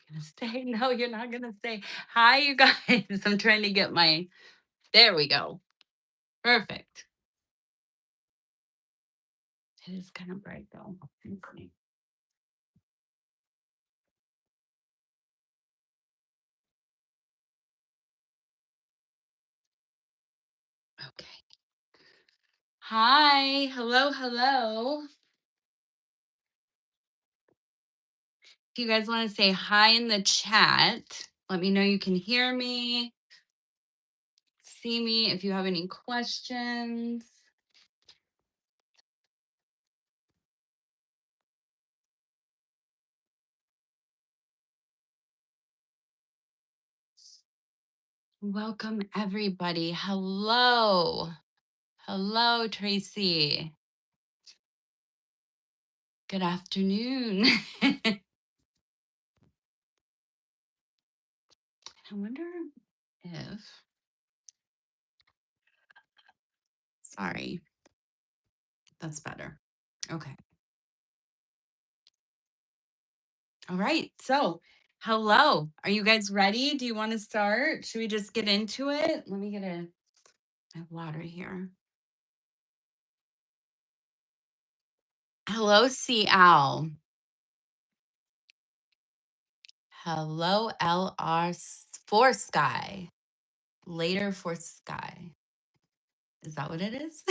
Gonna stay? No, you're not gonna stay. Hi, you guys. I'm trying to get my. There we go. Perfect. It is kind of bright though. Let's see. Okay. Hi. Hello. Hello. If you guys want to say hi in the chat, let me know you can hear me, see me. If you have any questions. Welcome, everybody. Hello. Hello, Tracy. Good afternoon. I wonder if, sorry, that's better. Okay. All right. So, hello. Are you guys ready? Do you want to start? Should we just get into it? Let me get my water here. Hello, Sea Owl. Hello, for Sky. Later for Sky. Is that what it is?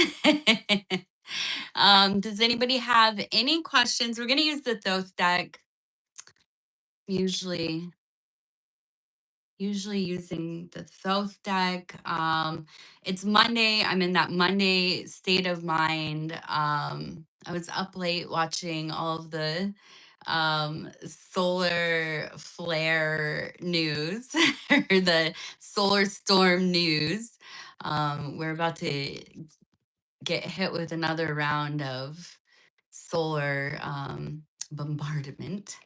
Does anybody have any questions? We're going to use the Thoth deck. Usually using the Thoth deck. It's Monday. I'm in that Monday state of mind. I was up late watching all of the solar flare news or the solar storm news. We're about to get hit with another round of solar bombardment.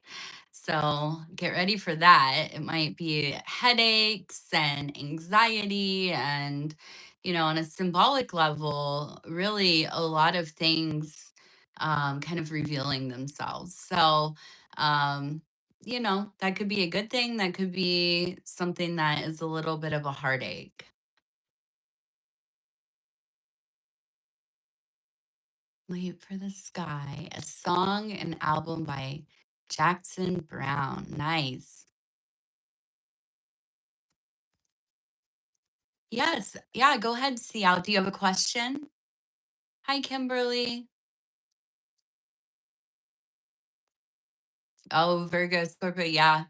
So get ready for that. It might be headaches and anxiety, and, on a symbolic level, really a lot of things kind of revealing themselves. So, that could be a good thing. That could be something that is a little bit of a heartache. Wait for the Sky, a song and album by Jackson Brown. Nice. Yes. Yeah, go ahead, see out. Do you have a question? Hi, Kimberly. Oh, Virgo, Scorpio. Yeah.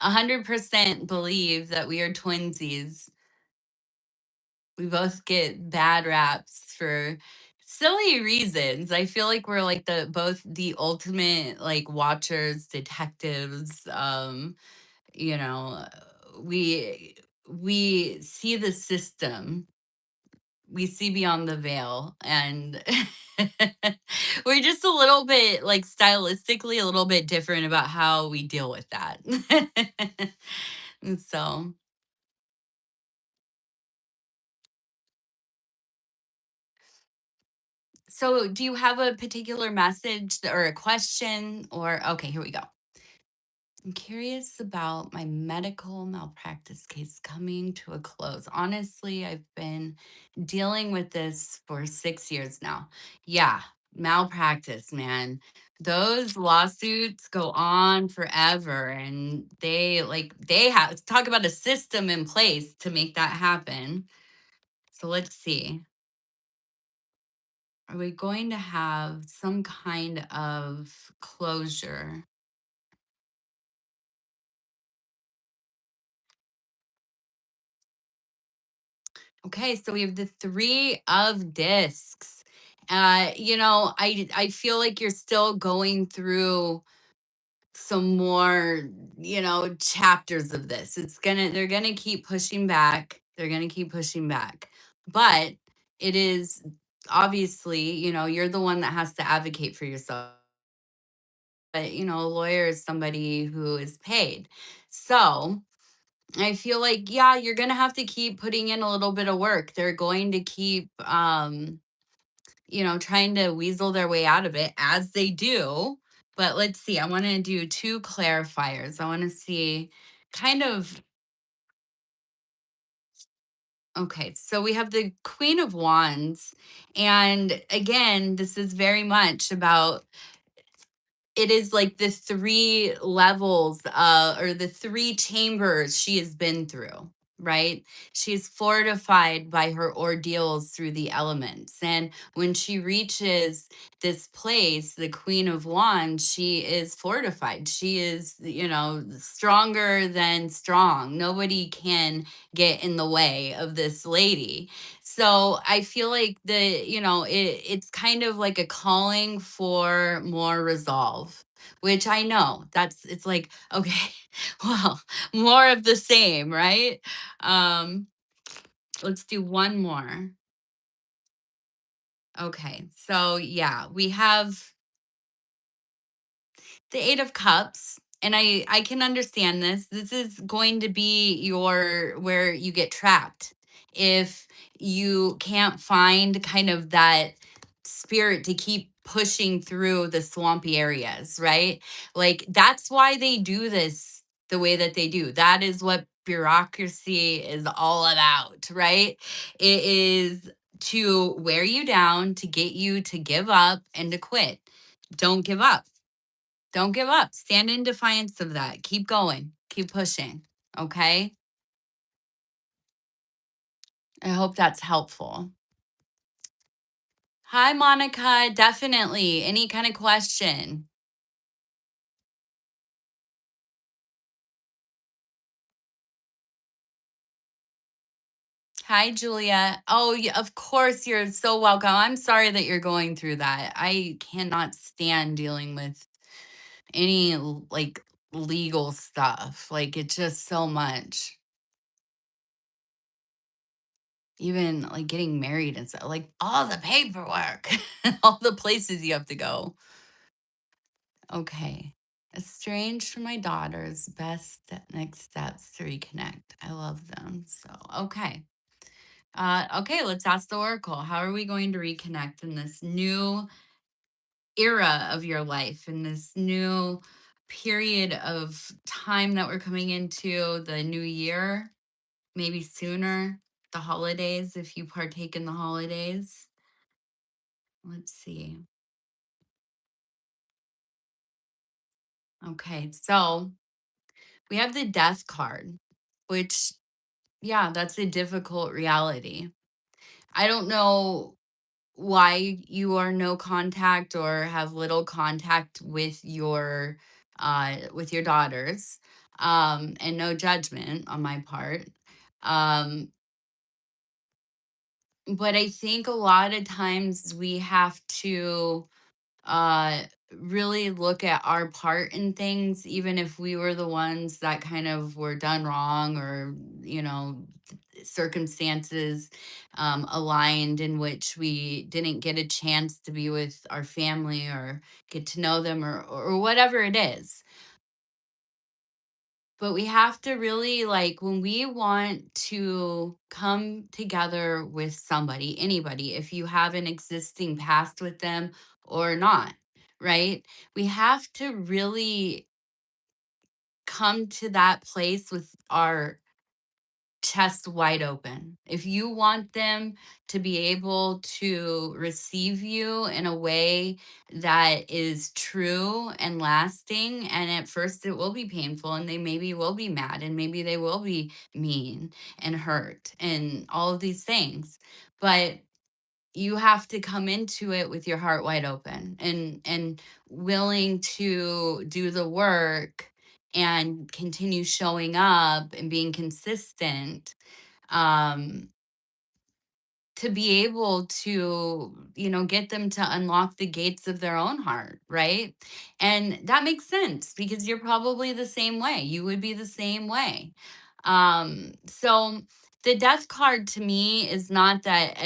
100% believe that we are twinsies. We both get bad raps for silly reasons. I feel like we're like both the ultimate like watchers, detectives. You know, we we see the system, we see beyond the veil, and we're just a little bit like stylistically a little bit different about how we deal with that. And so do you have a particular message or a question, or okay, here we go. I'm curious about my medical malpractice case coming to a close. Honestly, I've been dealing with this for 6 years now. Yeah, malpractice, man. Those lawsuits go on forever, and they have talk about a system in place to make that happen. So let's see. Are we going to have some kind of closure? Okay, so we have the 3 of discs. I feel like you're still going through some more, chapters of this. They're gonna keep pushing back. They're gonna keep pushing back. But it is obviously, you're the one that has to advocate for yourself. But, a lawyer is somebody who is paid. So I feel like, yeah, you're gonna have to keep putting in a little bit of work. They're going to keep, trying to weasel their way out of it as they do. But let's see. I want to do two clarifiers. I want to see kind of okay. So we have the Queen of Wands. And again, this is very much about it is like the three levels or the three chambers she has been through, right? She's fortified by her ordeals through the elements, and when she reaches this place, the Queen of Wands, she is fortified. She is, stronger than strong. Nobody can get in the way of this lady. So I feel like it's kind of like a calling for more resolve, which I know it's like, okay, well, more of the same, right? Um, let's do one more. Okay. So yeah, we have the 8 of cups, and I can understand this. This is going to be your where you get trapped if you can't find kind of that spirit to keep pushing through the swampy areas, right? Like that's why they do this the way that they do. That is what bureaucracy is all about, right? It is to wear you down, to get you to give up and to quit. Don't give up. Don't give up. Stand in defiance of that. Keep going. Keep pushing. Okay. I hope that's helpful. Hi, Monica. Definitely. Any kind of question. Hi, Julia. Oh, yeah, of course. You're so welcome. I'm sorry that you're going through that. I cannot stand dealing with any like legal stuff. Like it's just so much. Even like getting married and stuff, like all the paperwork, all the places you have to go. Okay. Estranged from my daughters, best next steps to reconnect. I love them. So, okay. Okay, let's ask the Oracle. How are we going to reconnect in this new era of your life, in this new period of time that we're coming into, the new year, maybe sooner, the holidays, if you partake in the holidays? Let's see. Okay, so we have the death card, which, yeah, that's a difficult reality. I don't know why you are no contact or have little contact with your daughters. And no judgment on my part. Um, but I think a lot of times we have to uh really look at our part in things, even if we were the ones that kind of were done wrong, or circumstances aligned in which we didn't get a chance to be with our family or get to know them, or whatever it is. But we have to really, like, when we want to come together with somebody, anybody, if you have an existing past with them or not, right? We have to really come to that place with our chest wide open. If you want them to be able to receive you in a way that is true and lasting, and at first it will be painful, and they maybe will be mad, and maybe they will be mean and hurt and all of these things. But you have to come into it with your heart wide open and willing to do the work and continue showing up and being consistent, um to be able to, get them to unlock the gates of their own heart, right? And that makes sense because you're probably the same way. You would be the same way. So the death card to me is not that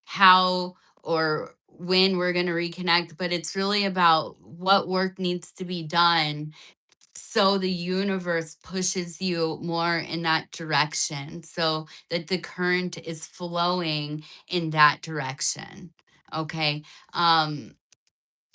how or when we're going to reconnect, but it's really about what work needs to be done so the universe pushes you more in that direction, so that the current is flowing in that direction. Okay. um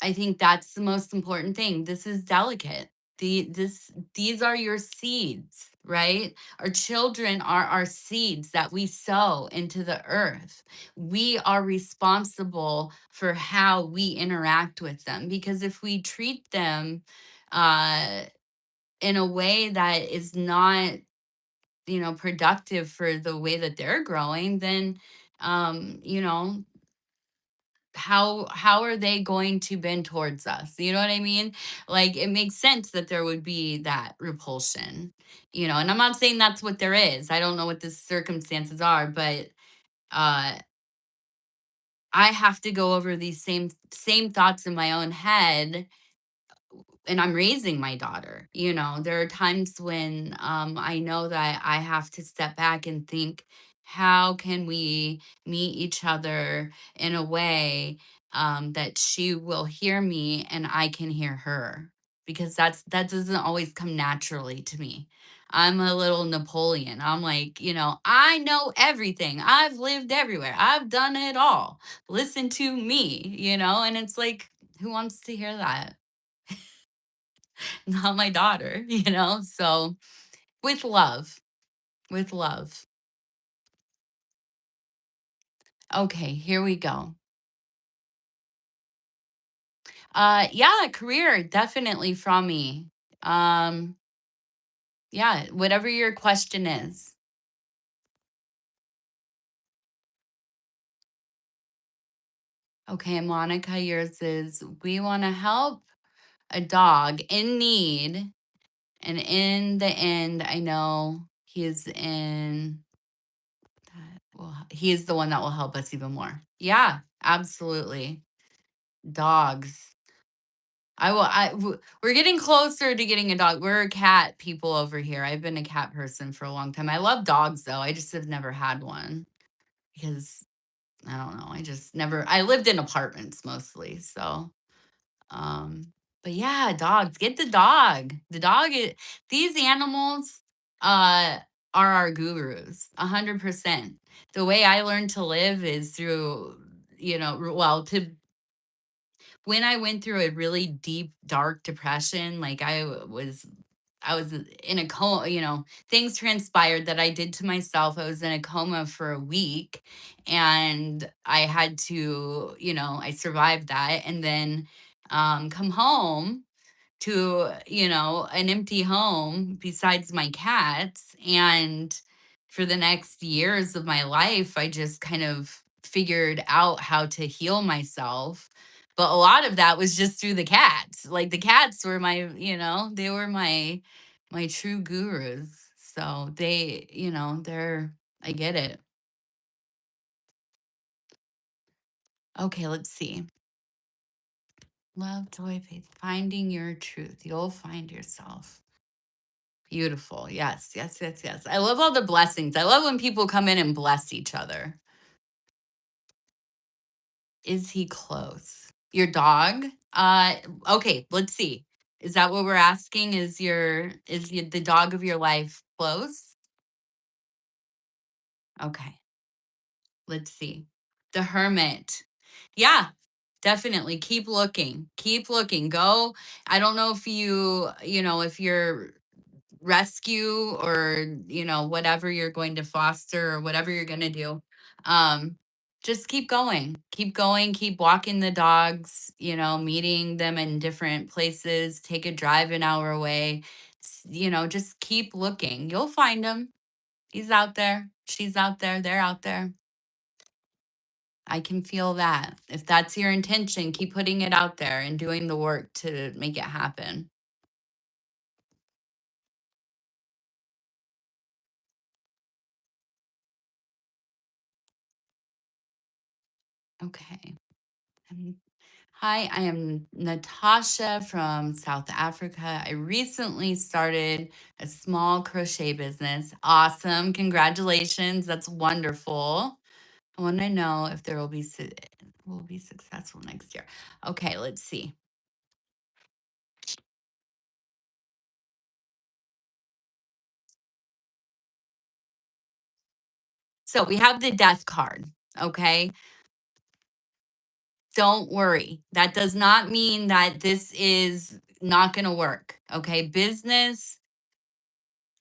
I think that's the most important thing. This is delicate. These are your seeds, right? Our children are our seeds that we sow into the earth. We are responsible for how we interact with them, because if we treat them uh in a way that is not, productive for the way that they're growing, then you know how are they going to bend towards us? You know what I mean? Like, it makes sense that there would be that repulsion, and I'm not saying that's what there is. I don't know what the circumstances are, but uh I have to go over these same thoughts in my own head, and I'm raising my daughter. There are times when I know that I have to step back and think, how can we meet each other in a way that she will hear me and I can hear her? Because that doesn't always come naturally to me. I'm a little Napoleon. I'm like, I know everything. I've lived everywhere. I've done it all. Listen to me, and it's like, who wants to hear that? Not my daughter, So with love, with love. Okay, here we go. Yeah, career definitely from me. Um, yeah, whatever your question is. Okay, Monica, yours is, we want to help a dog in need, and in the end, I know he is the one that will help us even more. Yeah, absolutely. Dogs. We're getting closer to getting a dog. We're cat people over here. I've been a cat person for a long time. I love dogs though. I just have never had one because I don't know. I lived in apartments mostly. So, um, but yeah, dogs. Get the dog. These animals uh are our gurus. 100%. The way I learned to live is through, well, to when I went through a really deep, dark depression, like I was in a coma, things transpired that I did to myself. I was in a coma for a week, and I had to, I survived that, and then come home to, an empty home besides my cats. And for the next years of my life, I just kind of figured out how to heal myself. But a lot of that was just through the cats. Like, the cats were they were my true gurus. So I get it. Okay, let's see. Love, joy, faith, finding your truth. You'll find yourself. Beautiful. Yes, yes, yes, yes. I love all the blessings. I love when people come in and bless each other. Is he close? Your dog? Okay, let's see. Is that what we're asking? The dog of your life close? Okay, let's see. The hermit. Yeah, definitely. Keep looking. Keep looking. Go. I don't know if you're rescue, or whatever you're going to foster, or whatever you're going to do, um just keep going, keep walking the dogs, meeting them in different places, take a drive an hour away. Just keep looking, you'll find him. He's out there, she's out there, they're out there. I can feel that. If that's your intention, keep putting it out there and doing the work to make it happen. Okay. Hi, I am Natasha from South Africa. I recently started a small crochet business. Awesome. Congratulations. That's wonderful. I want to know if there will be successful next year. Okay, let's see. So we have the death card. Okay. don't worry. That does not mean that this is not going to work. Okay. Business,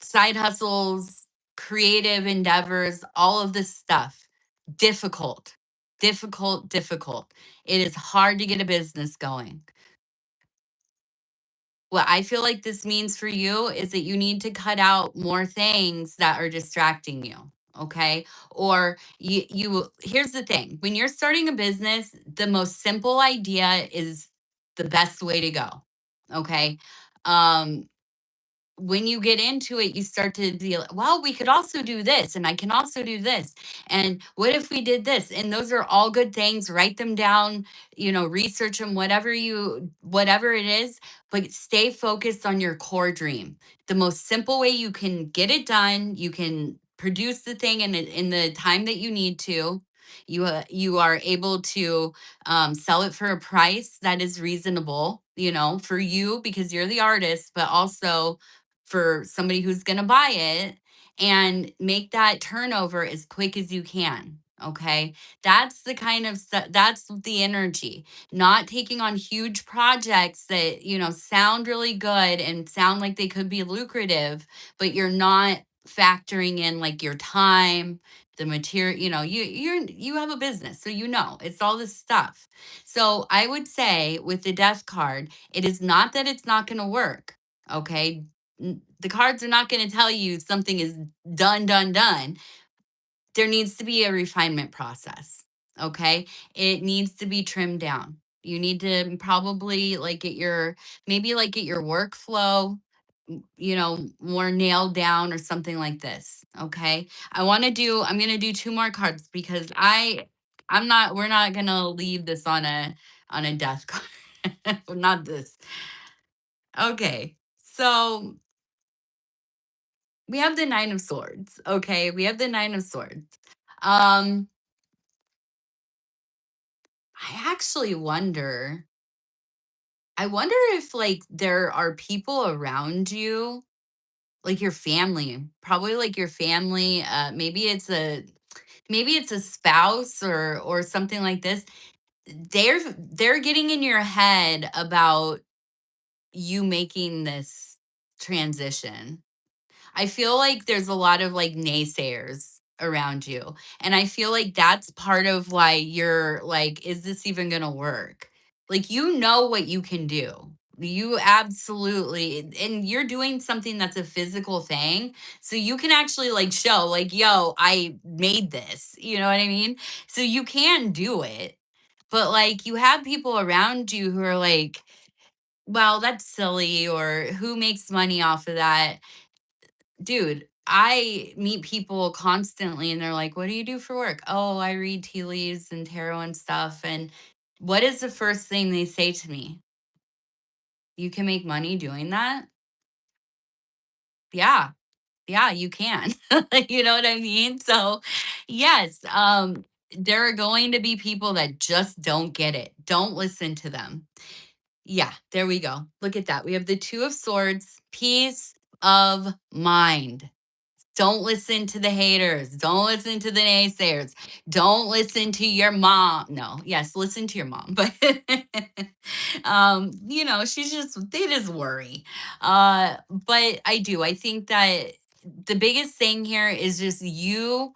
side hustles, creative endeavors, all of this stuff, difficult, difficult, difficult. It is hard to get a business going. What I feel like this means for you is that you need to cut out more things that are distracting you. Okay. Or here's the thing, when you're starting a business, the most simple idea is the best way to go. Okay. Um, when you get into it, you start to be like, well, we could also do this, and I can also do this. And what if we did this? And those are all good things. Write them down, research them, whatever it is, but stay focused on your core dream. The most simple way you can get it done, you can produce the thing in the time that you need to. You are able to sell it for a price that is reasonable, for you because you're the artist, but also for somebody who's going to buy it, and make that turnover as quick as you can. Okay. That's the kind of stuff, that's the energy, not taking on huge projects that, sound really good and sound like they could be lucrative, but you're not factoring in like your time, the material, you have a business. So, it's all this stuff. So I would say with the death card, it is not that it's not going to work. Okay. The cards are not going to tell you something is done, done, done. There needs to be a refinement process. Okay. It needs to be trimmed down. You need to probably like get your workflow, more nailed down or something like this. Okay. I'm going to do two more cards because we're not going to leave this on a death card. Not this. Okay. So we have the 9 of swords. Okay, we have the 9 of swords. Um, I wonder if like there are people around you, like your family, probably like your family, maybe it's a spouse or something like this. They're getting in your head about you making this transition. I feel like there's a lot of like naysayers around you. And I feel like that's part of why you're like, is this even going to work? Like, what you can do. You absolutely, and you're doing something that's a physical thing. So you can actually like show, like, yo, I made this. You know what I mean? So you can do it. But like, you have people around you who are like, well, that's silly, or who makes money off of that? Dude, I meet people constantly and they're like, "What do you do for work?" "Oh, I read tea leaves and tarot and stuff." And what is the first thing they say to me? "You can make money doing that?" Yeah. Yeah, you can. You know what I mean? So, yes, there are going to be people that just don't get it. Don't listen to them. Yeah, there we go. Look at that. We have the 2 of swords, peace of mind. Don't listen to the haters. Don't listen to the naysayers. Don't listen to your mom. No, yes, listen to your mom, but they just worry. But I think that the biggest thing here is just you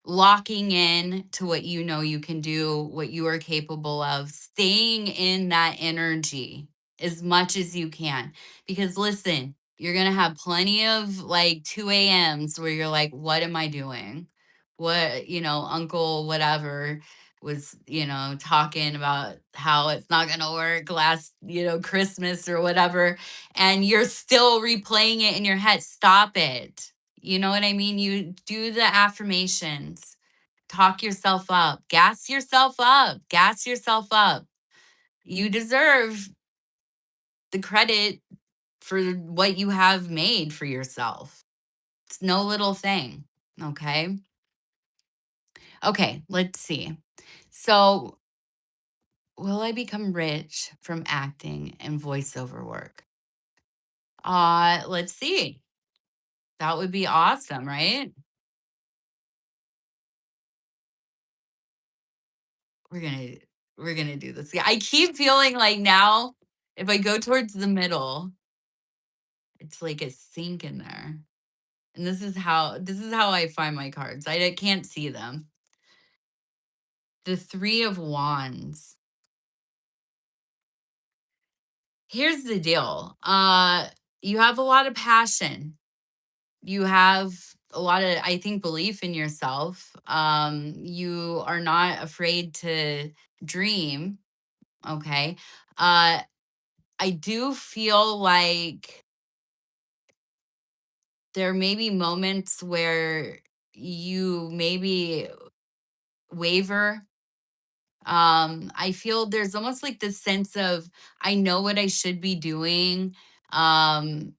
locking in to what you know you can do, what you are capable of, staying in that energy as much as you can. Because listen, you're gonna have plenty of like 2 a.m.s where you're like, what am I doing? What, Uncle whatever was, talking about how it's not gonna work last, Christmas or whatever, and you're still replaying it in your head. Stop it. You know what I mean? You do the affirmations, talk yourself up, gas yourself up, gas yourself up. You deserve the credit for what you have made for yourself. It's no little thing. Okay. Okay. Let's see. So, will I become rich from acting and voiceover work? Let's see. That would be awesome, right? We're going to We're gonna do this. Yeah, I keep feeling like now, if I go towards the middle, it's like a sink in there. And this is how I find my cards. I can't see them. The 3 of Wands. Here's the deal. You have a lot of passion. You have a lot of, I think, belief in yourself. You are not afraid to dream. Okay. Uh, I do feel like there may be moments where you maybe waver. I feel there's almost like this sense of, I know what I should be doing. Um,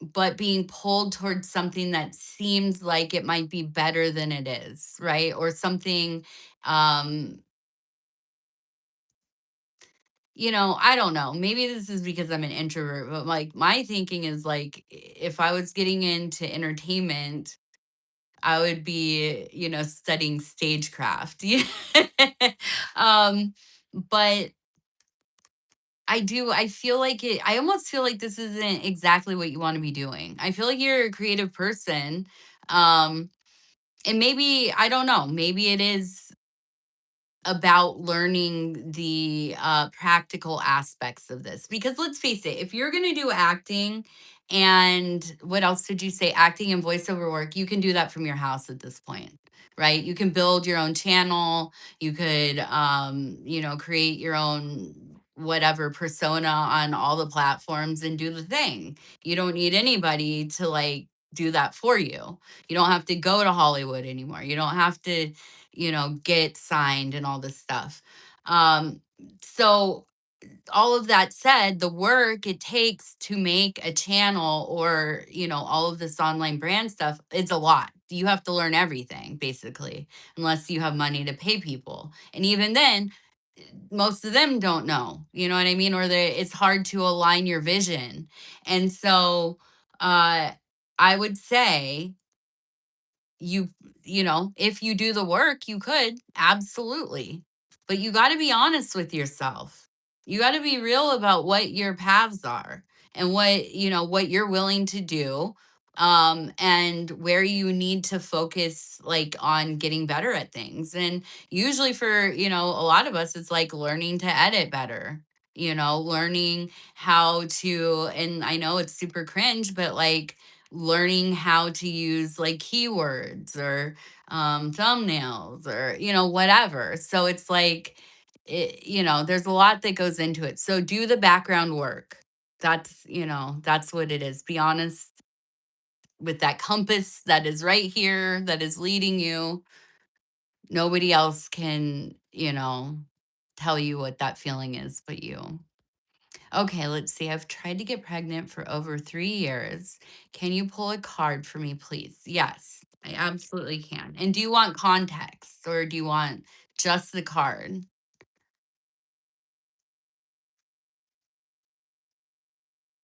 but being pulled towards something that seems like it might be better than it is, right? Or something, um, I don't know. Maybe this is because I'm an introvert, but like my thinking is like, if I was getting into entertainment, I would be, studying stagecraft. Yeah. um, but I feel like I almost feel like this isn't exactly what you want to be doing. I feel like you're a creative person. Um, and maybe, I don't know, maybe it is about learning the practical aspects of this, because let's face it, if you're going to do acting, and what else did you say, acting and voiceover work, you can do that from your house at this point, right? You can build your own channel. You could create your own whatever persona on all the platforms and do the thing. You don't need anybody to like do that for you. You don't have to go to Hollywood anymore. You don't have to get signed and all this stuff. So all of that said, the work it takes to make a channel, or, all of this online brand stuff, it's a lot. You have to learn everything basically, unless you have money to pay people. And even then, most of them don't know, you know what I mean? Or it's hard to align your vision. And so, uh, I would say you if you do the work, you could absolutely, but you got to be honest with yourself. You got to be real about what your paths are, and what you're willing to do, and where you need to focus, like, on getting better at things. And usually for a lot of us, it's like learning to edit better, learning how to, and I know it's super cringe, but like learning how to use like keywords, or thumbnails, or whatever. So it's like, there's a lot that goes into it. So do the background work. That's what it is. Be honest with that compass that is right here, that is leading you. Nobody else can tell you what that feeling is but you. Okay, let's see. I've tried to get pregnant for over 3 years. Can you pull a card for me, please? Yes, I absolutely can. And do you want context, or do you want just the card?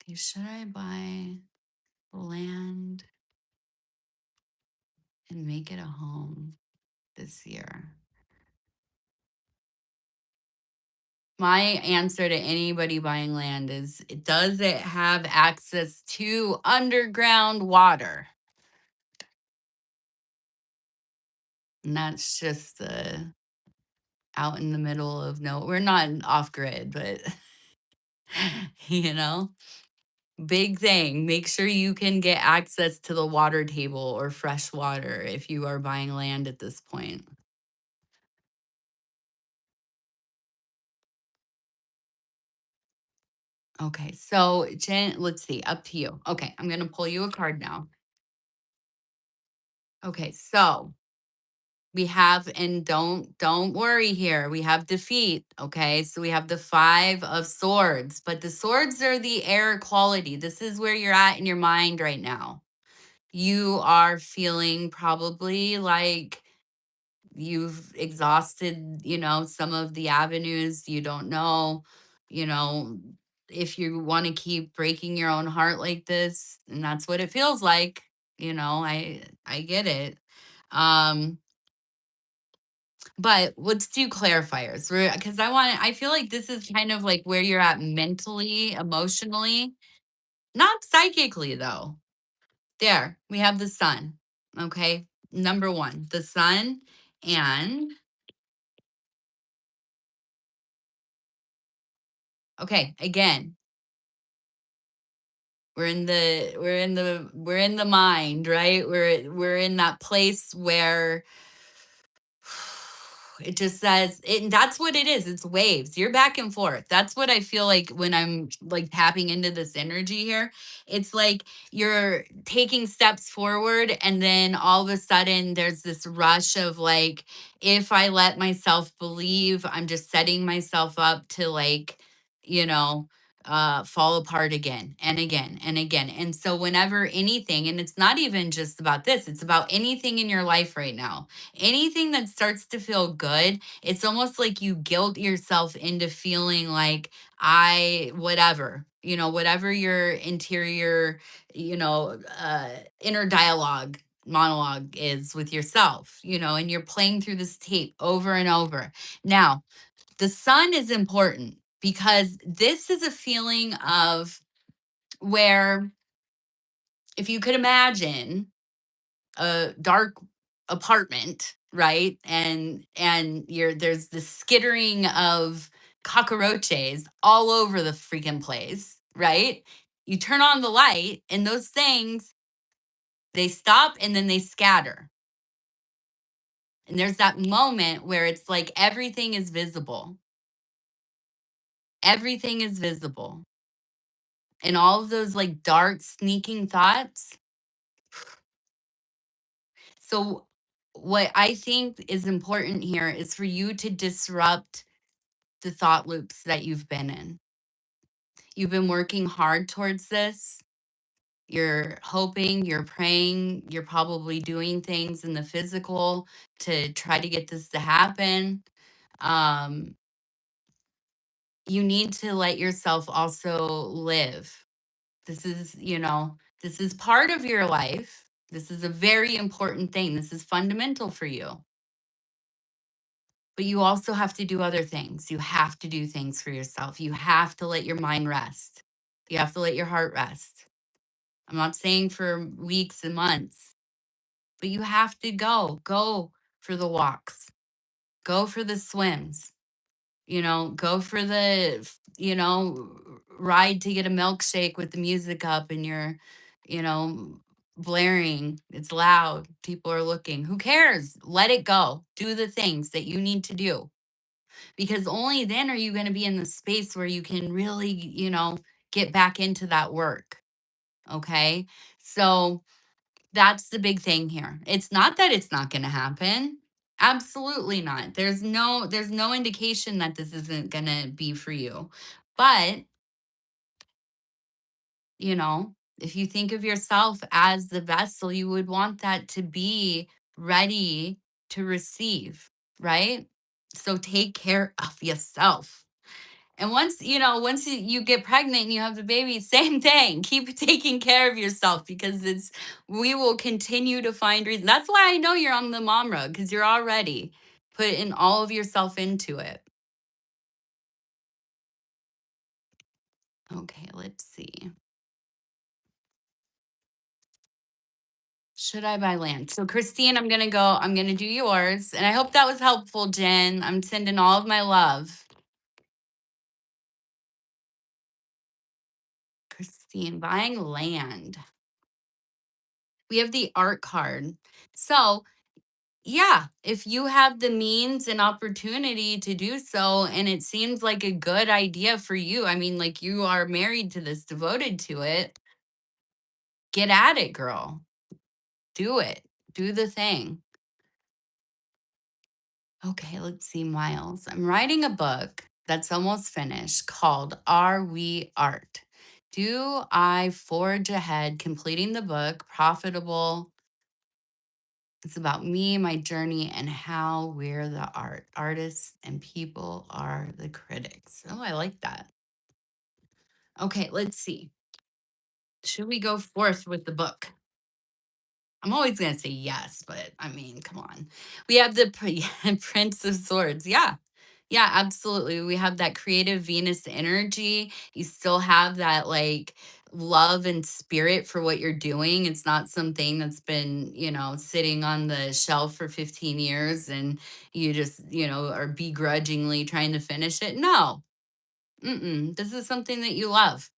Okay, should I buy land and make it a home this year? My answer to anybody buying land is, does it have access to underground water? And that's just out in the middle of no, we're not off grid, but you know, big thing. Make sure you can get access to the water table or fresh water if you are buying land at this point. Okay, so Jen, let's see, up to you. Okay, I'm gonna pull you a card now. Okay, so we have, and don't worry here, we have defeat. Okay, so we have the 5 of swords, but the swords are the air quality. This is where you're at in your mind right now. You are feeling probably like you've exhausted, some of the avenues. You don't know, you know, if you want to keep breaking your own heart like this, and that's what it feels like. I get it. Um, But let's do clarifiers. Because I feel like this is kind of like where you're at mentally, emotionally, not psychically though. There, we have the sun. Okay. Number one, the sun. And okay, again, we're in the mind, right? We're in that place where it just says it, and that's what it is. It's waves. You're back and forth. That's what I feel like when I'm like tapping into this energy here. It's like you're taking steps forward, and then all of a sudden there's this rush of like, if I let myself believe, I'm just setting myself up to like, you know, fall apart again and again and again. And so whenever anything, and it's not even just about this, it's about anything in your life right now, anything that starts to feel good, it's almost like you guilt yourself into feeling like whatever, whatever your interior, inner dialogue monologue is with yourself, and you're playing through this tape over and over. Now, the sun is important because this is a feeling of where, if you could imagine a dark apartment, right? And there's this skittering of cockroaches all over the freaking place, right? You turn on the light and those things, they stop and then they scatter. And there's that moment where it's like everything is visible. Everything is visible. And all of those like dark sneaking thoughts. So what I think is important here is for you to disrupt the thought loops that you've been in. You've been working hard towards this. You're hoping, you're praying, you're probably doing things in the physical to try to get this to happen. Um, you need to let yourself also live. This is part of your life. This is a very important thing. This is fundamental for you. But you also have to do other things. You have to do things for yourself. You have to let your mind rest. You have to let your heart rest. I'm not saying for weeks and months, but you have to go for the walks, go for the swims, go for the, ride to get a milkshake with the music up and you're, you know, blaring. It's loud. People are looking. Who cares? Let it go. Do the things that you need to do, because only then are you going to be in the space where you can really, get back into that work. Okay. So that's the big thing here. It's not that it's not going to happen. Absolutely not. There's no indication that this isn't going to be for you. But, you know, if you think of yourself as the vessel, you would want that to be ready to receive, right? So take care of yourself. And once you get pregnant and you have the baby, same thing. Keep taking care of yourself, because we will continue to find reasons. That's why I know you're on the mom road, because you're already putting all of yourself into it. Okay, let's see. Should I buy land? So, Christine, I'm gonna do yours. And I hope that was helpful, Jen. I'm sending all of my love. Christine, buying land. We have the art card. So, yeah, if you have the means and opportunity to do so, and it seems like a good idea for you, I mean, like, you are married to this, devoted to it, get at it, girl. Do it. Do the thing. Okay, let's see, Miles. I'm writing a book that's almost finished called Are We Art? Do I forge ahead completing the book profitable? It's about me, my journey, and how we're the artists, and people are the critics. Oh, I like that. Okay, let's see. Should we go forth with the book? I'm always gonna say yes, but I mean, come on. We have the Prince of Swords. Yeah. Yeah, absolutely. We have that creative Venus energy. You still have that like love and spirit for what you're doing. It's not something that's been, sitting on the shelf for 15 years and you just, are begrudgingly trying to finish it. No. Mm-mm. This is something that you love.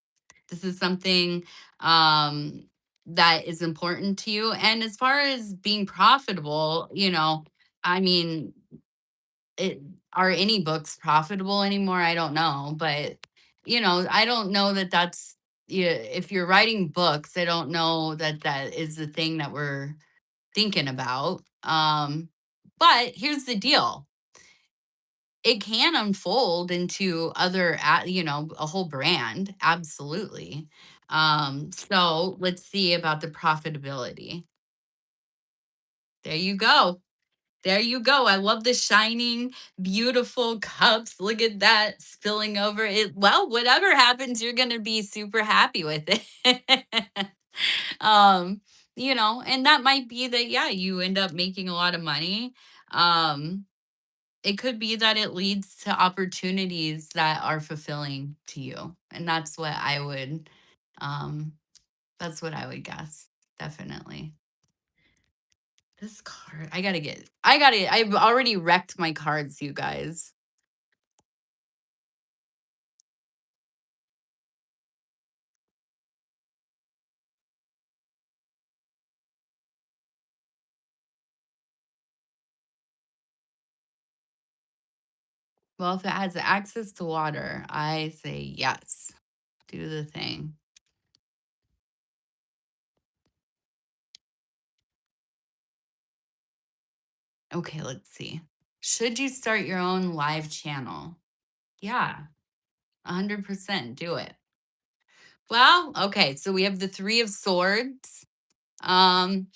This is something um that is important to you. And as far as being profitable, I mean, it are any books profitable anymore? I don't know, but I don't know that that's, yeah, if you're writing books, I don't know that that is the thing that we're thinking about. But here's the deal. It can unfold into other a whole brand, absolutely. So let's see about the profitability. There you go. There you go. I love the shining, beautiful cups. Look at that spilling over it. Well, whatever happens, you're going to be super happy with it. um, and that might be that, yeah, you end up making a lot of money. Um, it could be that it leads to opportunities that are fulfilling to you. And um, that's what I would guess. Definitely. This card, I've already wrecked my cards, you guys. Well, if it has access to water, I say yes. Do the thing. Okay, let's see. Should you start your own live channel? Yeah, 100% do it. Well, okay, so we have the 3 of swords. Um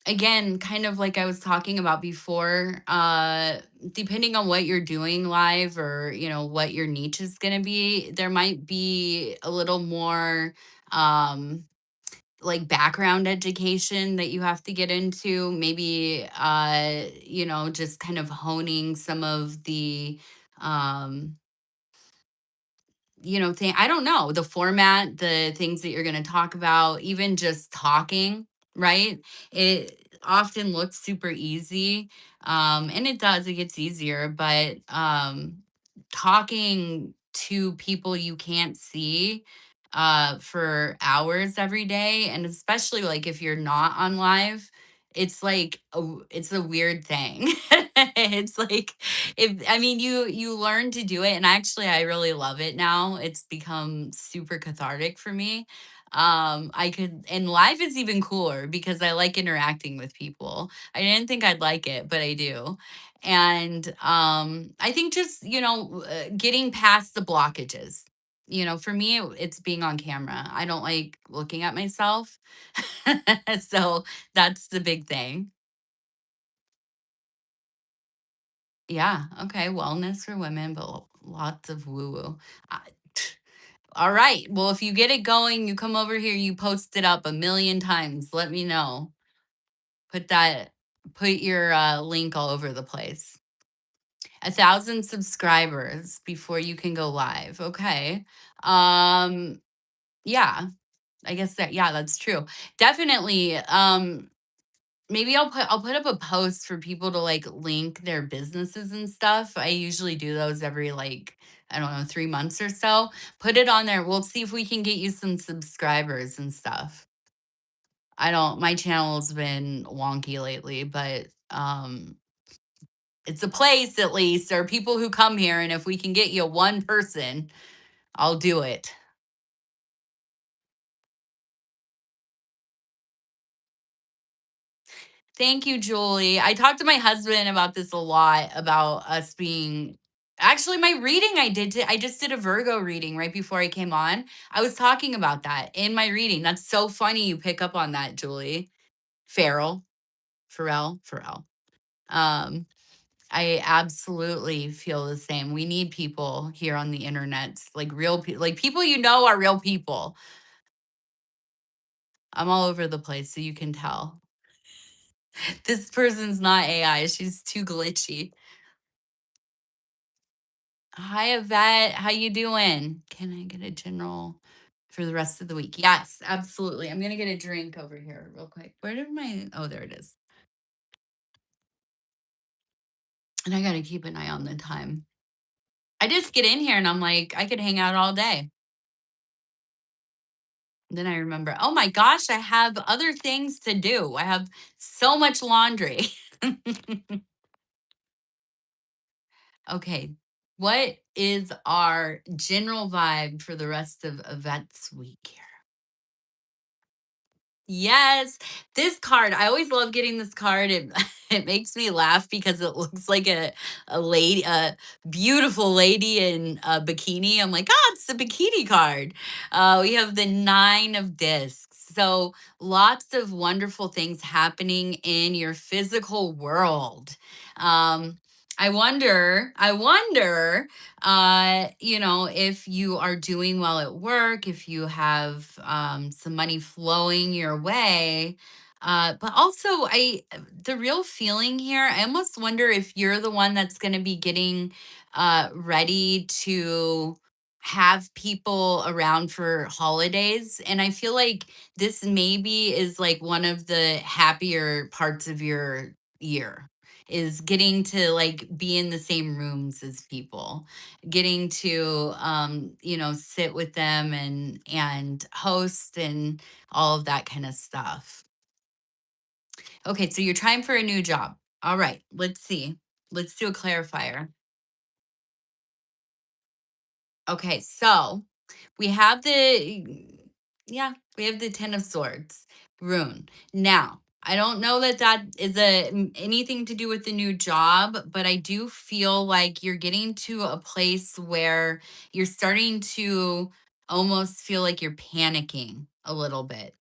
Again, kind of like I was talking about before, depending on what you're doing live or, what your niche is going to be, there might be a little more um like background education that you have to get into, maybe just kind of honing some of the um I don't know, the format, the things that you're going to talk about, even just talking, right? It often looks super easy. And it does, it gets easier, but talking to people you can't see for hours every day, and especially like if you're not on live, it's like it's a weird thing. It's like, if I mean, you learn to do it, and actually I really love it now. It's become super cathartic for me. I could, and live is even cooler because I like interacting with people. I didn't think I'd like it, but I do. And I think just, getting past the blockages. For me, it's being on camera. I don't like looking at myself. So that's the big thing. Yeah. Okay. Wellness for women, but lots of woo woo. All right. Well, if you get it going, you come over here, you post it up a million times. Let me know. Put that, put your link all over the place. 1,000 subscribers before you can go live. Okay. Um, yeah, I guess that, yeah, that's true. Definitely. Maybe I'll put up a post for people to like link their businesses and stuff. I usually do those every like, I don't know, 3 months or so. Put it on there. We'll see if we can get you some subscribers and stuff. I don't, my channel's been wonky lately, but it's a place at least. There are people who come here, and if we can get you one person, I'll do it. Thank you, Julie. I talked to my husband about this a lot, about us being, actually my reading I just did a Virgo reading right before I came on. I was talking about that in my reading. That's so funny you pick up on that, Julie. Farrell, Farrell. Um I absolutely feel the same. We need people here on the internet, like real people, like people are real people. I'm all over the place, so you can tell. This person's not AI. She's too glitchy. Hi, Yvette. How you doing? Can I get a general for the rest of the week? Yes, absolutely. I'm gonna get a drink over here real quick. Where did my? Oh, there it is. And I gotta keep an eye on the time. I just get in here and I'm like, I could hang out all day. Then I remember, oh my gosh, I have other things to do. I have so much laundry. Okay. What is our general vibe for the rest of Yvette's week here? Yes, this card. I always love getting this card. It it makes me laugh because it looks like a lady, a beautiful lady in a bikini. I'm like, oh, it's the bikini card. We have the nine of discs. So lots of wonderful things happening in your physical world. Um, I wonder, if you are doing well at work, if you have some money flowing your way. But also, the real feeling here, I almost wonder if you're the one that's going to be getting ready to have people around for holidays. And I feel like this maybe is like one of the happier parts of your year, is getting to like be in the same rooms as people, getting to sit with them and host and all of that kind of stuff. Okay, so you're trying for a new job. All right, let's see. Let's do a clarifier. Okay, so we have yeah, we have the 10 of swords rune. Now, I don't know that that is anything to do with the new job, but I do feel like you're getting to a place where you're starting to almost feel like you're panicking a little bit.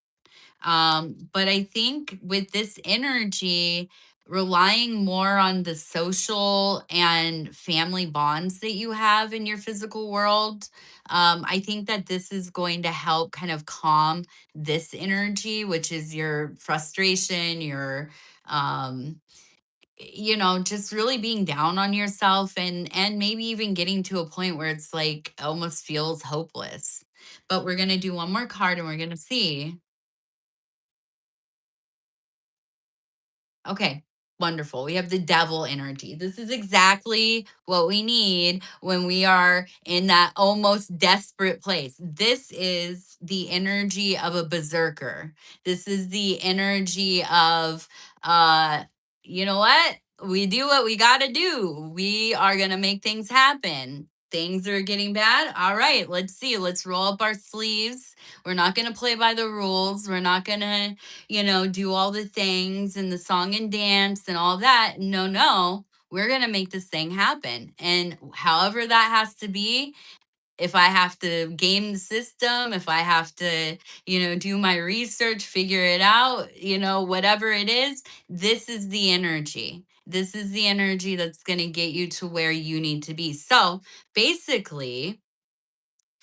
But I think with this energy, relying more on the social and family bonds that you have in your physical world, I think that this is going to help kind of calm this energy, which is your frustration, your um just really being down on yourself, and maybe even getting to a point where it's like almost feels hopeless. But we're going to do one more card and we're going to see. Okay, wonderful. We have the devil energy. This is exactly what we need when we are in that almost desperate place. This is the energy of a berserker. This is the energy of, uh, you know what? We do what we got to do. We are going to make things happen. Things are getting bad. All right, let's see. Let's roll up our sleeves. We're not going to play by the rules. We're not going to do all the things and the song and dance and all that. No, no, we're going to make this thing happen. And however that has to be, if I have to game the system, if I have to, do my research, figure it out, whatever it is, this is the energy. This is the energy that's going to get you to where you need to be. So basically,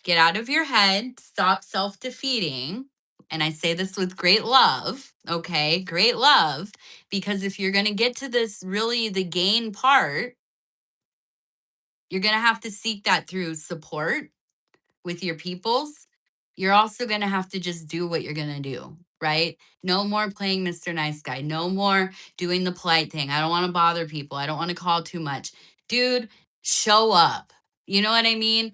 get out of your head, stop self defeating. And I say this with great love, okay? Great love. Because if you're going to get to this really the gain part, you're going to have to seek that through support with your peoples. You're also going to have to just do what you're going to do, right? No more playing Mr. Nice Guy. No more doing the polite thing. I don't want to bother people. I don't want to call too much. Dude, show up. You know what I mean?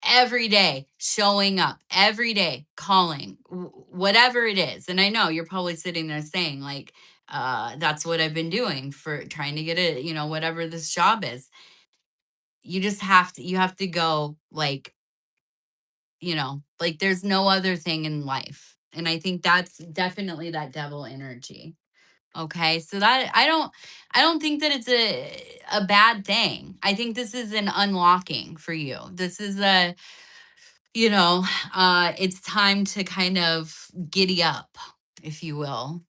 Every day showing up, every day calling, whatever it is. And I know you're probably sitting there saying like, that's what I've been doing for trying to get it, whatever this job is. You have to go like there's no other thing in life. And I think that's definitely that devil energy. Okay, so that I don't think that it's a bad thing. I think this is an unlocking for you. This is you know, it's time to kind of giddy up, if you will.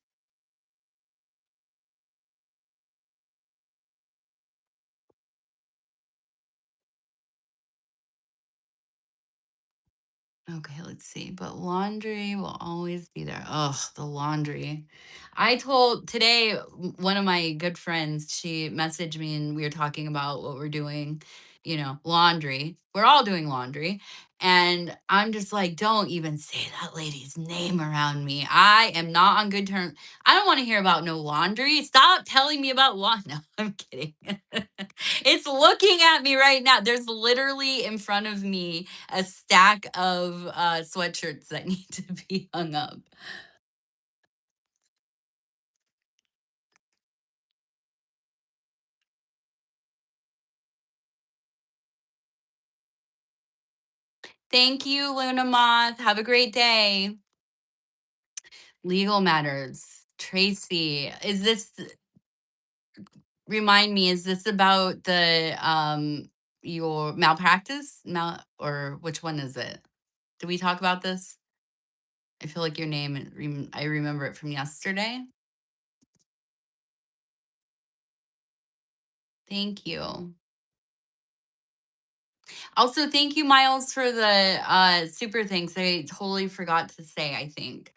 Okay, let's see. But laundry will always be there. Ugh, the laundry. I told today one of my good friends, she messaged me and we were talking about what we're doing, laundry. We're all doing laundry. And I'm just like, don't even say that lady's name around me. I am not on good terms. I don't want to hear about no laundry. Stop telling me about laundry. No, I'm kidding. It's looking at me right now. There's literally in front of me a stack of sweatshirts that need to be hung up. Thank you, Luna Moth. Have a great day. Legal matters. Tracy, remind me, is this about the your malpractice? Or which one is it? Did we talk about this? I feel like your name, I remember it from yesterday. Thank you. Also, thank you, Miles, for the super thanks. I totally forgot to say, I think.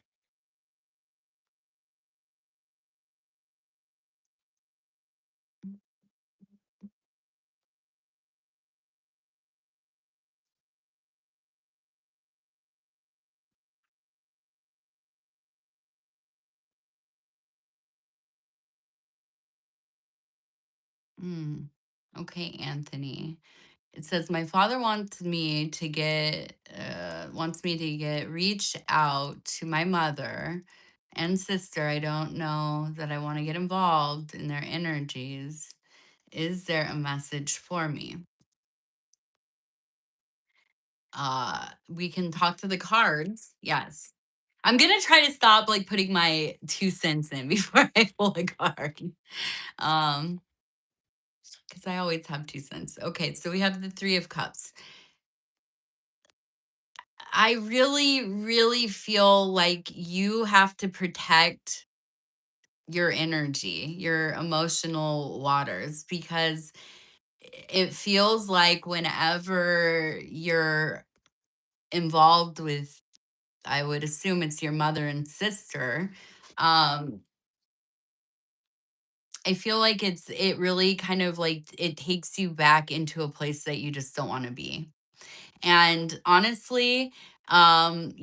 Mm. Okay, Anthony. It says my father wants me to get reach out to my mother and sister. I don't know that I want to get involved in their energies. Is there a message for me? We can talk to the cards. Yes. I'm gonna try to stop like putting my 2 cents in before I pull a card. Um, because I always have 2 cents. Okay, so we have the Three of Cups. I really, really feel like you have to protect your energy, your emotional waters, because it feels like whenever you're involved with, I would assume it's your mother and sister, um, I feel like it really kind of like it takes you back into a place that you just don't want to be. And honestly, I'm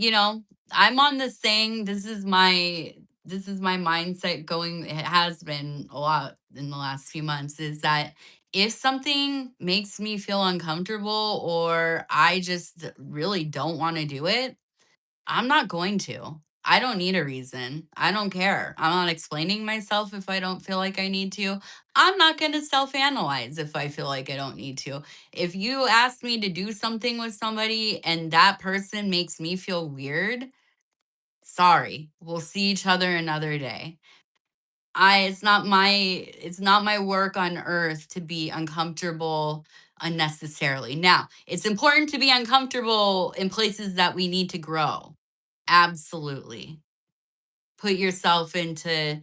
on this thing. This is my mindset going. It has been a lot in the last few months, is that if something makes me feel uncomfortable or I just really don't want to do it, I'm not going to. I don't need a reason. I don't care. I'm not explaining myself if I don't feel like I need to. I'm not going to self analyze if I feel like I don't need to. If you ask me to do something with somebody and that person makes me feel weird, sorry. We'll see each other another day. It's not my work on earth to be uncomfortable unnecessarily. Now, it's important to be uncomfortable in places that we need to grow. Absolutely. Put yourself into,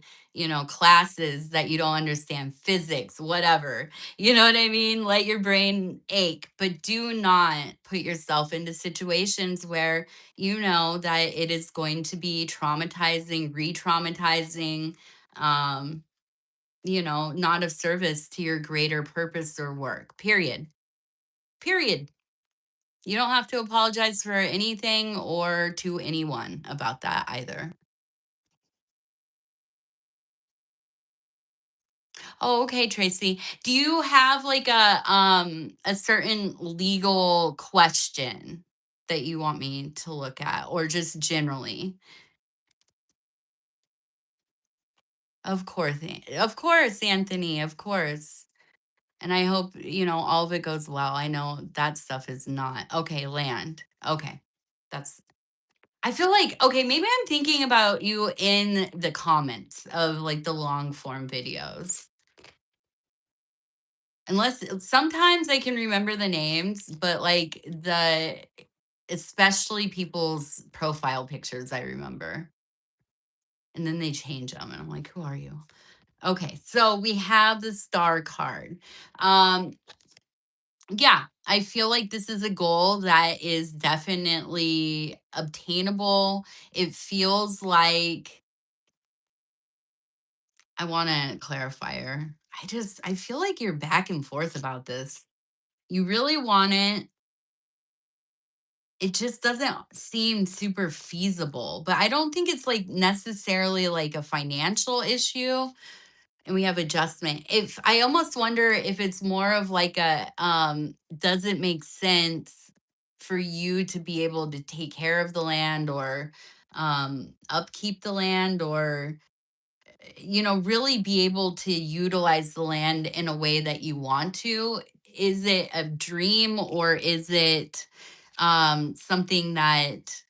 classes that you don't understand, physics, whatever. You know what I mean? Let your brain ache, but do not put yourself into situations where you know that it is going to be traumatizing, re traumatizing, um, not of service to your greater purpose or work, period. Period. You don't have to apologize for anything or to anyone about that either. Oh, okay, Tracy. Do you have like a certain legal question that you want me to look at, or just generally? Of course, of course, Anthony, of course. And I hope, all of it goes well. I know that stuff is not. Okay, land. Okay. That's I feel like, okay, maybe I'm thinking about you in the comments of like the long form videos. Unless sometimes I can remember the names, but like especially people's profile pictures, I remember. And then they change them, and I'm like, who are you? Okay, so we have the star card. Um, Yeah, I feel like this is a goal that is definitely obtainable. It feels like I want to clarifier. I feel like you're back and forth about this. You really want it. It just doesn't seem super feasible, but I don't think it's like necessarily like a financial issue. And we have adjustment. If I almost wonder if it's more of like a does it make sense for you to be able to take care of the land or upkeep the land or really be able to utilize the land in a way that you want to? Is it a dream or is it something that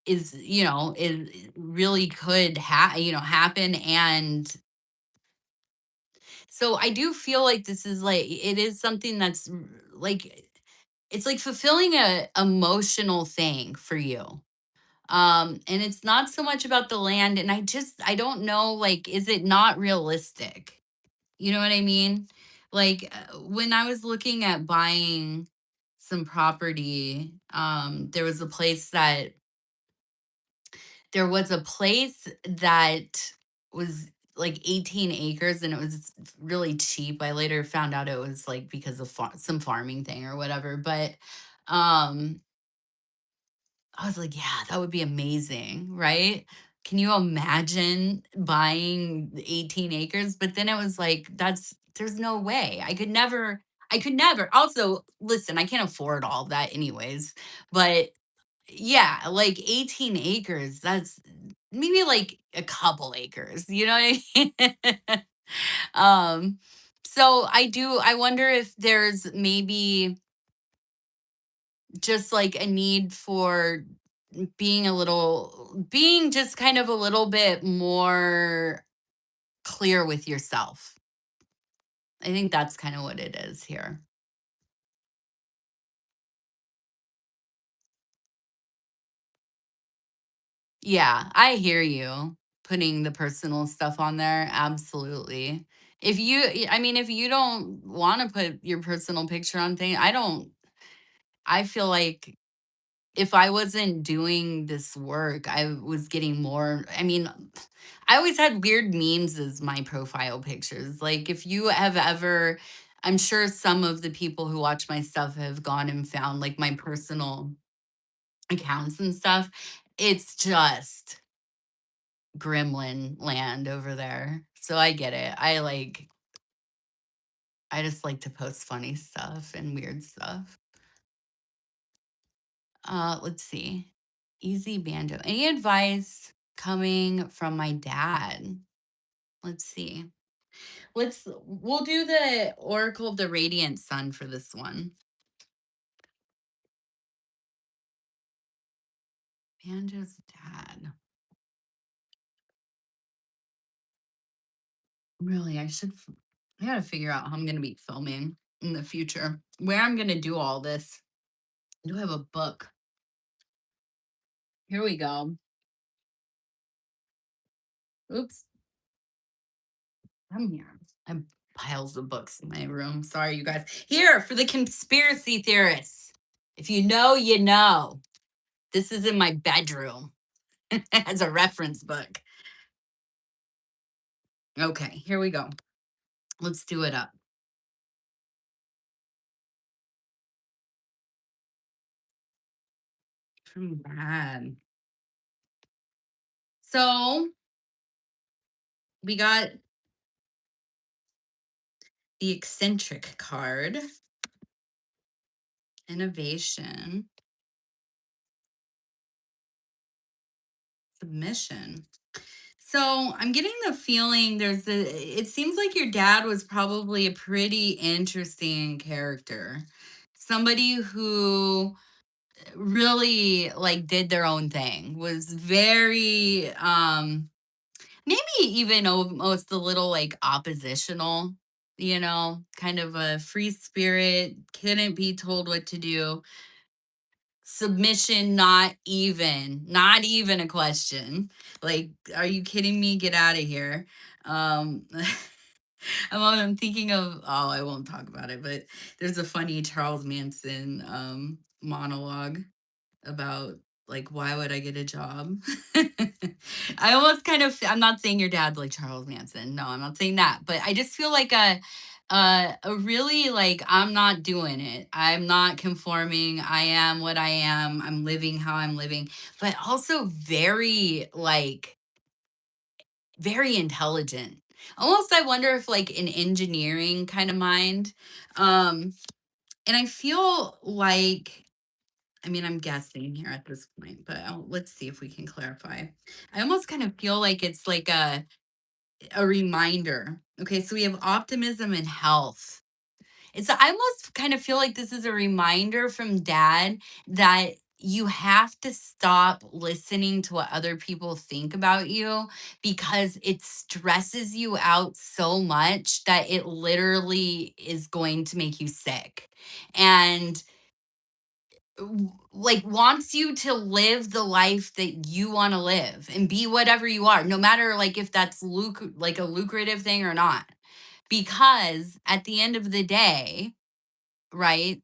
is really could happen? And so I do feel like this is like it is something that's like it's like fulfilling a emotional thing for you. And it's not so much about the land, and I don't know, like, is it not realistic? You know what I mean? Like, when I was looking at buying some property, there was a place that was like 18 acres and it was really cheap. I later found out it was like because of some farming thing or whatever. But um I was like, yeah, that would be amazing, right? Can you imagine buying 18 acres? But then it was like, there's no way. I could never. Also, listen, I can't afford all that anyways. But yeah, like 18 acres, that's maybe like a couple acres, you know what I mean? um, so I wonder if there's maybe just like a need for being just kind of a little bit more clear with yourself. I think that's kind of what it is here. Yeah, I hear you. Putting the personal stuff on there, absolutely. I mean, if you don't want to put your personal picture on thing, I feel like if I wasn't doing this work, I was getting more. I mean, I always had weird memes as my profile pictures. Like, if you have ever, I'm sure some of the people who watch my stuff have gone and found like my personal accounts and stuff. It's just gremlin land over there. So I get it. I just like to post funny stuff and weird stuff. Let's see. Easy banjo. Any advice coming from my dad? Let's see. We'll do the Oracle of the Radiant Sun for this one. Banjo's dad. Really, I gotta figure out how I'm gonna be filming in the future. Where I'm gonna do all this. I do have a book. Here we go. Oops. I'm here. I have piles of books in my room. Sorry, you guys. Here for the conspiracy theorists. If you know, you know. This is in my bedroom as a reference book. Okay, here we go. Let's do it up. From bad. So we got the eccentric card, innovation, submission. So I'm getting the feeling it seems like your dad was probably a pretty interesting character. Somebody who really like did their own thing, was very maybe even almost a little like oppositional, kind of a free spirit, couldn't be told what to do. Submission, not even a question. Like, are you kidding me? Get out of here. Um I'm thinking of, oh, I won't talk about it, but there's a funny Charles Manson monologue about like why would I get a job? I almost kind of, I'm not saying your dad's like Charles Manson. No, I'm not saying that, but I just feel like a really like I'm not doing it. I'm not conforming. I am what I am. I'm living how I'm living, but also very like very intelligent. Almost I wonder if like an engineering kind of mind. Um and I feel like, I mean, I'm guessing here at this point, but let's see if we can clarify. I almost kind of feel like it's like a reminder. Okay, so we have optimism and health. It's I almost kind of feel like this is a reminder from dad that you have to stop listening to what other people think about you because it stresses you out so much that it literally is going to make you sick. And like wants you to live the life that you want to live and be whatever you are, no matter like if that's like a lucrative thing or not, because at the end of the day, right,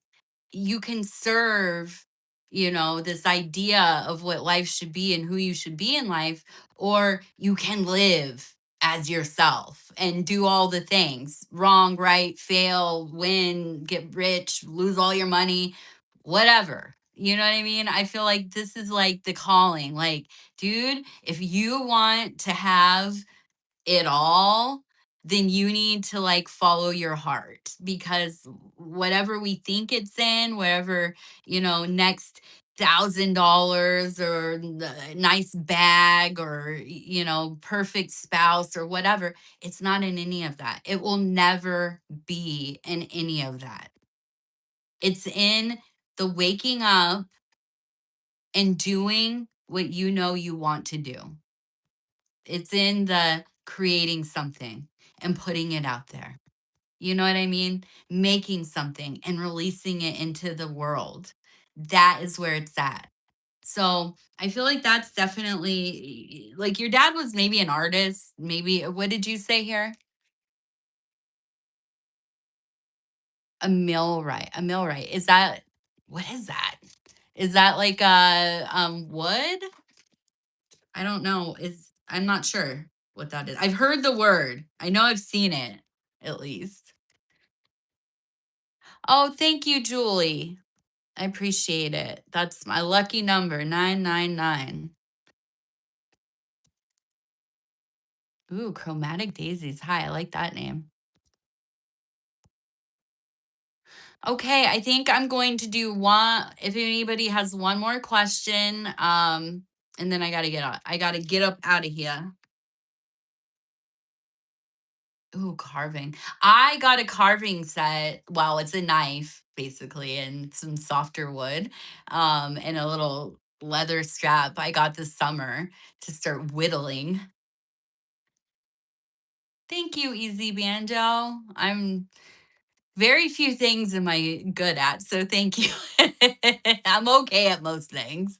you can serve, this idea of what life should be and who you should be in life, or you can live as yourself and do all the things wrong, right, fail, win, get rich, lose all your money, whatever. You know what I mean? I feel like this is like the calling. Like, dude, if you want to have it all, then you need to like follow your heart because whatever we think it's in, whatever, next $1,000 or the nice bag or, perfect spouse or whatever, it's not in any of that. It will never be in any of that. It's in the waking up and doing what you know you want to do. It's in the creating something and putting it out there. You know what I mean? Making something and releasing it into the world. That is where it's at. So I feel like that's definitely like your dad was maybe an artist. Maybe, what did you say here? A millwright. A millwright. Is that, what is that? Is that like a wood? I don't know. I'm not sure what that is. I've heard the word. I know I've seen it at least. Oh, thank you, Julie. I appreciate it. That's my lucky number, 999. Ooh, Chromatic Daisies. Hi, I like that name. Okay, I think I'm going to do one. If anybody has one more question, and then I gotta get out. I gotta get up out of here. Ooh, carving. I got a carving set. Well, it's a knife basically and some softer wood, and a little leather strap I got this summer to start whittling. Thank you, Easy Banjo. I'm very few things am I good at, so thank you. I'm okay at most things.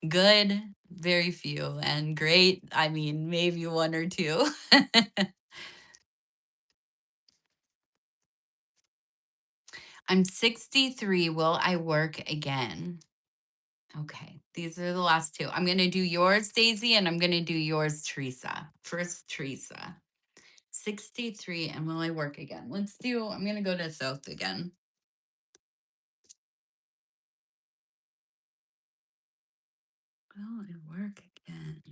Good, very few, and great, I mean, maybe one or two. I'm 63. Will I work again? Okay, these are the last two. I'm gonna do yours, Daisy, and I'm gonna do yours, Teresa. First, Teresa. 63, and will I work again? I'm gonna go to South again. Will I work again?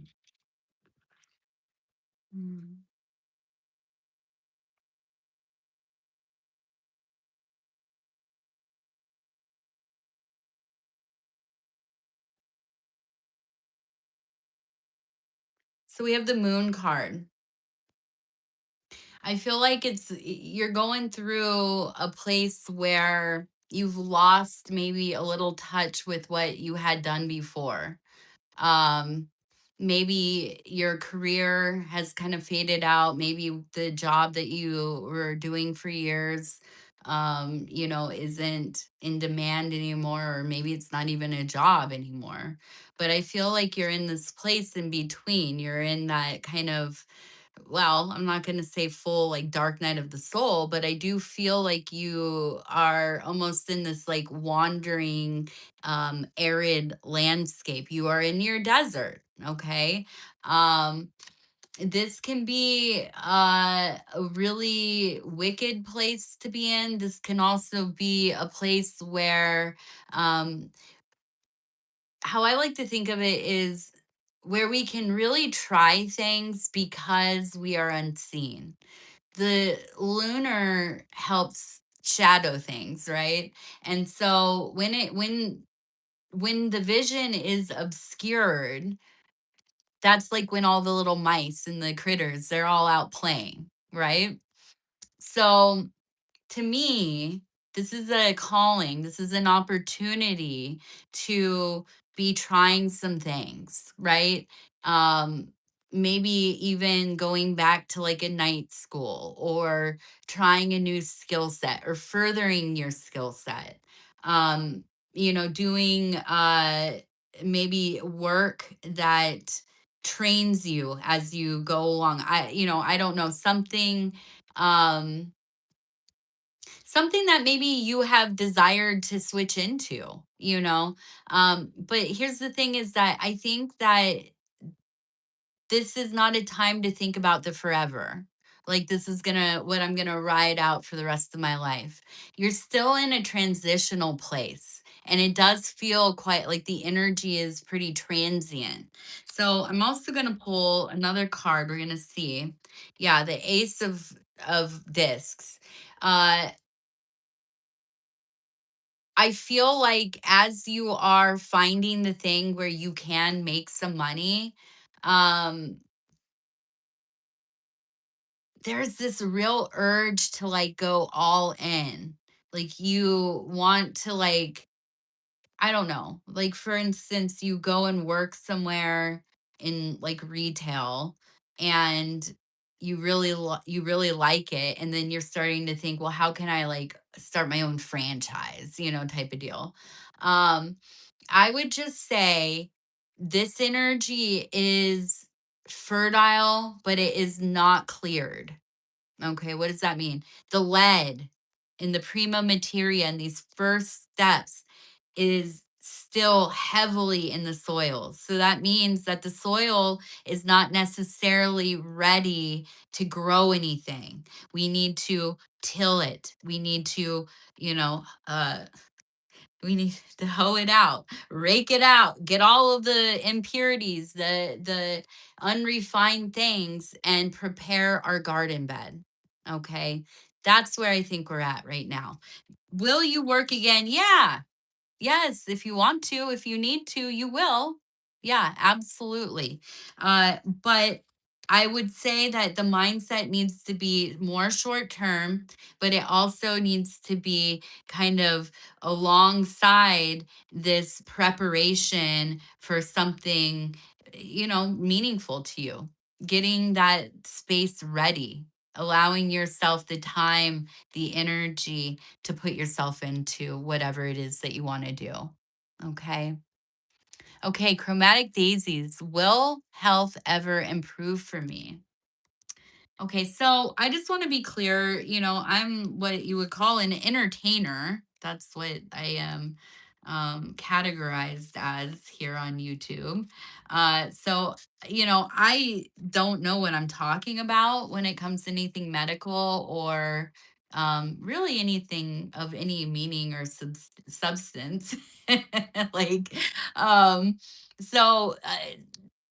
Hmm. So we have the moon card. I feel like you're going through a place where you've lost maybe a little touch with what you had done before. um Maybe your career has kind of faded out, maybe the job that you were doing for years isn't in demand anymore, or maybe it's not even a job anymore. But I feel like you're in this place in between. You're in that kind of well, I'm not going to say full like dark night of the soul, but I do feel like you are almost in this like wandering arid landscape. You are in your desert, okay? Um this can be a really wicked place to be in. This can also be a place where um how I like to think of it is where we can really try things because we are unseen. The lunar helps shadow things, right? And so when the vision is obscured, that's like when all the little mice and the critters, they're all out playing, right? So to me, this is a calling. This is an opportunity to be trying some things, right? Um, maybe even going back to like a night school or trying a new skill set or furthering your skill set. Doing maybe work that trains you as you go along. I don't know, um something that maybe you have desired to switch into, but here's the thing is that I think that this is not a time to think about the forever. Like this is gonna what I'm gonna ride out for the rest of my life. You're still in a transitional place. And it does feel quite like the energy is pretty transient. So I'm also gonna pull another card. We're gonna see. Yeah, the ace of discs. Uh I feel like as you are finding the thing where you can make some money, um, there's this real urge to like go all in. Like you want to like I don't know. Like for instance, you go and work somewhere in like retail and you really like it and then you're starting to think, well, how can I like start my own franchise, type of deal. Um I would just say this energy is fertile, but it is not cleared. Okay, what does that mean? The lead in the prima materia in these first steps is still heavily in the soil. So that means that the soil is not necessarily ready to grow anything. We need to till it. We need to hoe it out, rake it out, get all of the impurities, the unrefined things, and prepare our garden bed. Okay. That's where I think we're at right now. Will you work again? Yeah. Yes, if you want to, if you need to, you will. Yeah, absolutely. But I would say that the mindset needs to be more short term, but it also needs to be kind of alongside this preparation for something, meaningful to you. Getting that space ready, allowing yourself the time, the energy, to put yourself into whatever it is that you want to do. Okay. Okay. Chromatic daisies. Will health ever improve for me? Okay, so I just want to be clear, I'm what you would call an entertainer. That's what I am categorized as here on YouTube. So, I don't know what I'm talking about when it comes to anything medical or really anything of any meaning or substance. like, um, so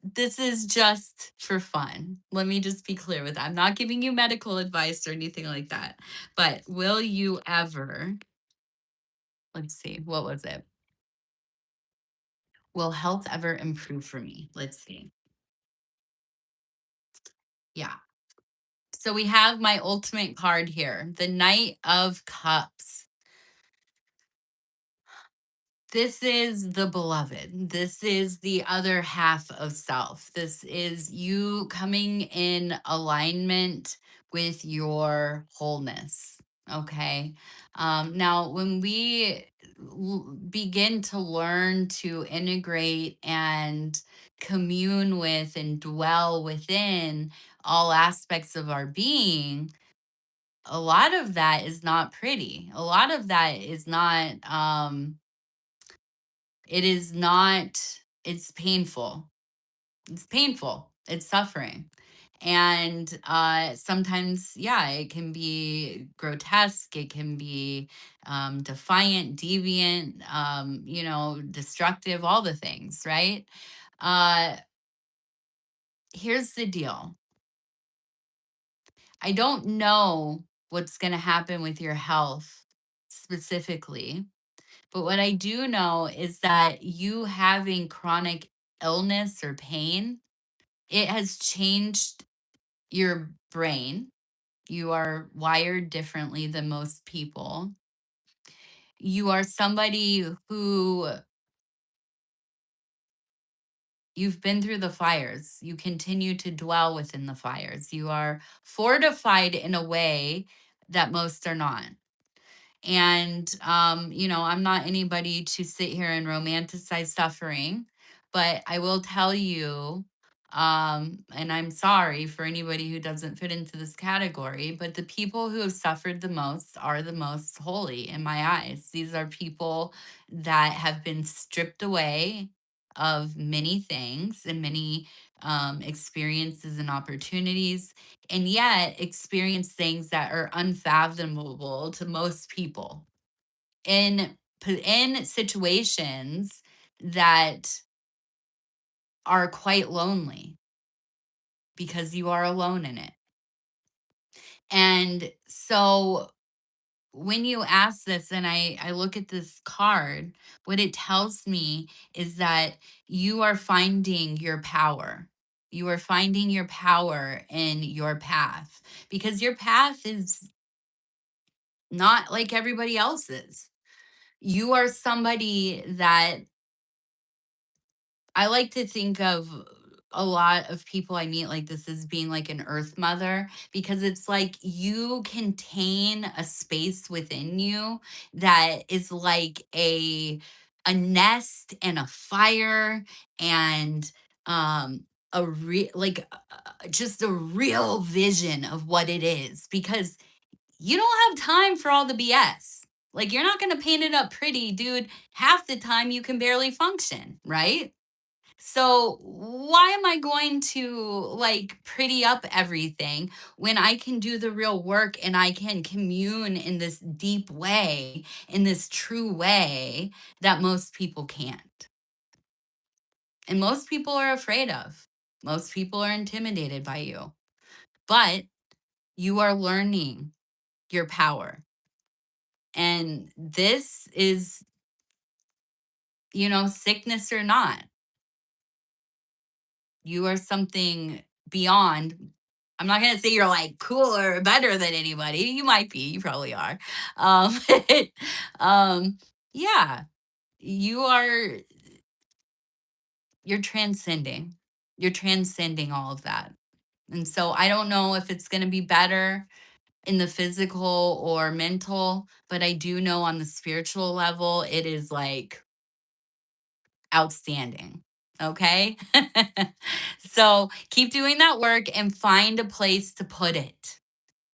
this is just for fun. Let me just be clear with that. I'm not giving you medical advice or anything like that. But will you ever, let's see, what was it? Will health ever improve for me? Let's see. Yeah. So we have my ultimate card here, the Knight of Cups. This is the beloved. This is the other half of self. This is you coming in alignment with your wholeness. Okay. Now, when we begin to learn to integrate and commune with and dwell within all aspects of our being, a lot of that is not pretty. A lot of that is not, it is not, it's painful. It's painful. It's suffering. And sometimes, yeah, it can be grotesque. It can be defiant, deviant, destructive, all the things, right? Uh, Here's the deal. I don't know what's going to happen with your health specifically, but what I do know is that you having chronic illness or pain, it has changed your brain. You are wired differently than most people. You are somebody who, you've been through the fires. You continue to dwell within the fires. You are fortified in a way that most are not. And, I'm not anybody to sit here and romanticize suffering, but I will tell you, and I'm sorry for anybody who doesn't fit into this category, but the people who have suffered the most are the most holy in my eyes. These are people that have been stripped away of many things and many experiences and opportunities, and yet experience things that are unfathomable to most people in in situations that are quite lonely because you are alone in it. And so when you ask this and I look at this card, what it tells me is that you are finding your power. You are finding your power in your path because your path is not like everybody else's. You are somebody that, I like to think of a lot of people I meet like this as being like an earth mother, because it's like you contain a space within you that is like a nest and a fire and a real like just a real vision of what it is, because you don't have time for all the BS. Like, you're not going to paint it up pretty, dude. Half the time you can barely function, right? So, why am I going to like pretty up everything when I can do the real work and I can commune in this deep way, in this true way that most people can't? And most people are afraid of. Most people are intimidated by you. But you are learning your power. And this is, sickness or not, you are something beyond. I'm not going to say you're like cooler or better than anybody. You might be, you probably are. But, yeah, you are, you're transcending. You're transcending all of that. And so I don't know if it's going to be better in the physical or mental, but I do know on the spiritual level, it is like outstanding. Okay. So keep doing that work and find a place to put it.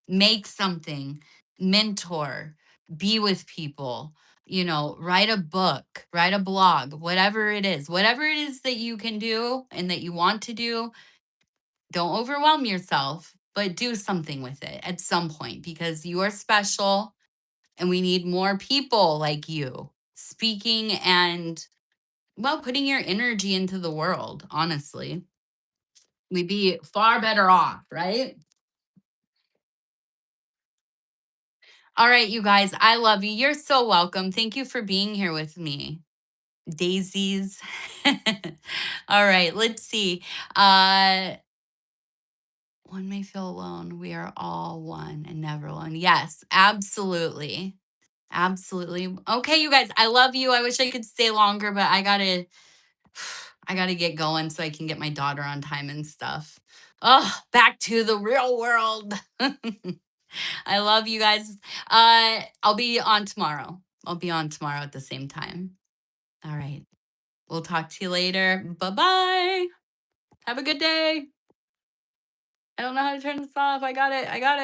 Make something, mentor, be with people, write a book, write a blog, whatever it is that you can do and that you want to do. Don't overwhelm yourself, but do something with it at some point, because you are special and we need more people like you speaking and, well, putting your energy into the world, honestly. We'd be far better off, right? All right, you guys, I love you. You're so welcome. Thank you for being here with me. Daisies. All right, let's see. Uh One may feel alone. We are all one and never alone. Yes, absolutely. Absolutely. Okay, you guys, I love you. I wish I could stay longer, but I gotta get going so I can get my daughter on time and stuff. Oh, back to the real world. I love you guys. I'll be on tomorrow. I'll be on tomorrow at the same time. All right. We'll talk to you later. Bye bye. Have a good day. I don't know how to turn this off. I got it. I got it.